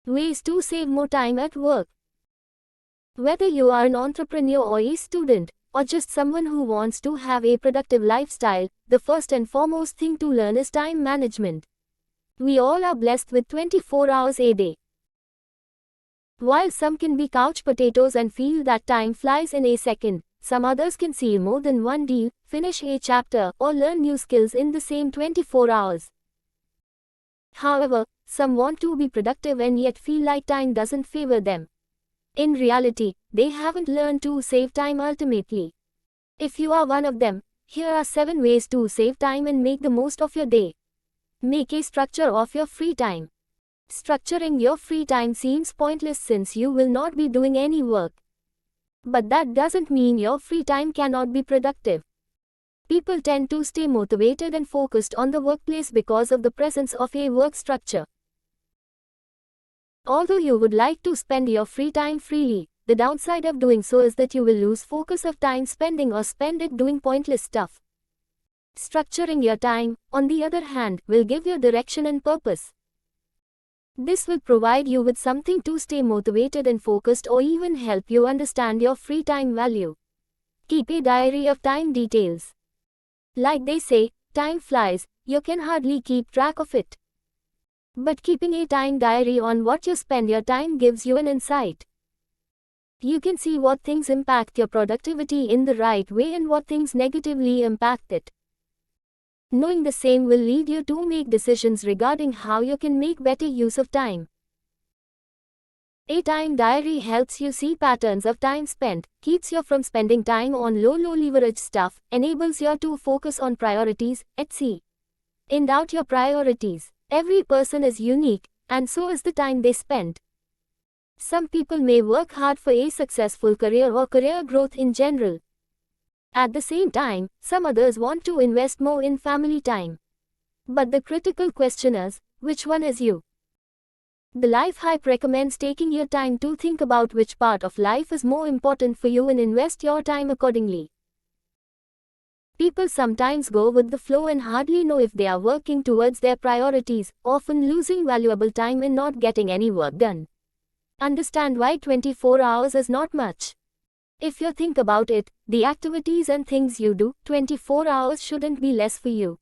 Ways to save more time at work. Whether you are an entrepreneur or a student, or just someone who wants to have a productive lifestyle, the first and foremost thing to learn is time management. We all are blessed with 24 hours a day. While some can be couch potatoes and feel that time flies in a second, some others can seal more than one deal, finish a chapter, or learn new skills in the same 24 hours. However, some want to be productive and yet feel like time doesn't favor them. In reality, they haven't learned to save time ultimately. If you are one of them, here are 7 ways to save time and make the most of your day. Make a structure of your free time. Structuring your free time seems pointless since you will not be doing any work. But that doesn't mean your free time cannot be productive. People tend to stay motivated and focused on the workplace because of the presence of a work structure. Although you would like to spend your free time freely, the downside of doing so is that you will lose focus of time spending or spend it doing pointless stuff. Structuring your time, on the other hand, will give you direction and purpose. This will provide you with something to stay motivated and focused or even help you understand your free time value. Keep a diary of time details. Like they say, time flies, you can hardly keep track of it. But keeping a time diary on what you spend your time gives you an insight. You can see what things impact your productivity in the right way and what things negatively impact it. Knowing the same will lead you to make decisions regarding how you can make better use of time. A time diary helps you see patterns of time spent, keeps you from spending time on low leverage stuff, enables you to focus on priorities, etc. In doubt your priorities. Every person is unique, and so is the time they spend. Some people may work hard for a successful career or career growth in general. At the same time, some others want to invest more in family time. But the critical question is, which one is you? The Life Hype recommends taking your time to think about which part of life is more important for you and invest your time accordingly. People sometimes go with the flow and hardly know if they are working towards their priorities, often losing valuable time and not getting any work done. Understand why 24 hours is not much. If you think about it, the activities and things you do, 24 hours shouldn't be less for you.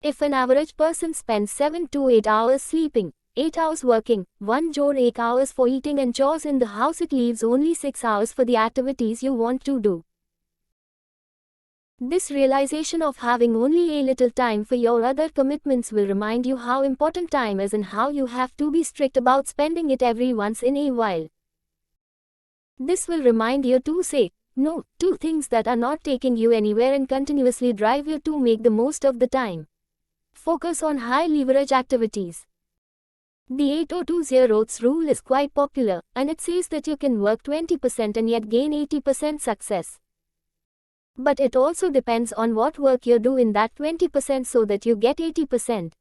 If an average person spends 7 to 8 hours sleeping, 8 hours working, 1 or 8 hours for eating and chores in the house, it leaves only 6 hours for the activities you want to do. This realization of having only a little time for your other commitments will remind you how important time is and how you have to be strict about spending it every once in a while. This will remind you to say no to things that are not taking you anywhere and continuously drive you to make the most of the time. Focus on high leverage activities. The 80-20 rule is quite popular, and it says that you can work 20% and yet gain 80% success. But it also depends on what work you do in that 20% so that you get 80%.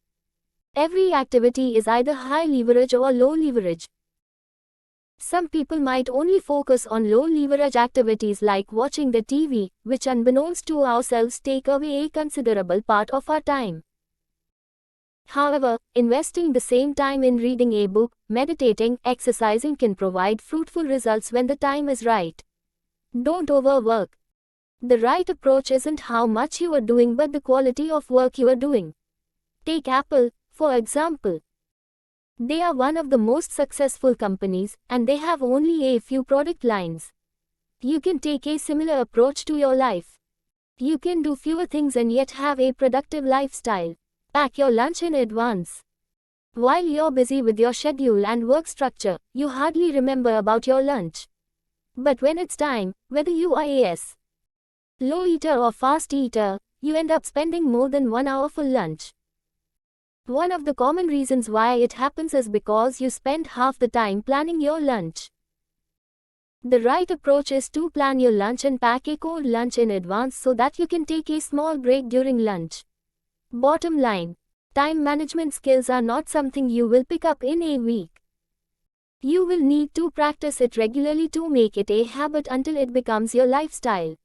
Every activity is either high leverage or low leverage. Some people might only focus on low leverage activities like watching the TV, which unbeknownst to ourselves take away a considerable part of our time. However, investing the same time in reading a book, meditating, exercising can provide fruitful results when the time is right. Don't overwork. The right approach isn't how much you are doing but the quality of work you are doing. Take Apple, for example. They are one of the most successful companies, and they have only a few product lines. You can take a similar approach to your life. You can do fewer things and yet have a productive lifestyle. Pack your lunch in advance. While you're busy with your schedule and work structure, you hardly remember about your lunch. But when it's time, whether you are a low eater or fast eater, you end up spending more than 1 hour for lunch. One of the common reasons why it happens is because you spend half the time planning your lunch. The right approach is to plan your lunch and pack a cold lunch in advance so that you can take a small break during lunch. Bottom line, time management skills are not something you will pick up in a week. You will need to practice it regularly to make it a habit until it becomes your lifestyle.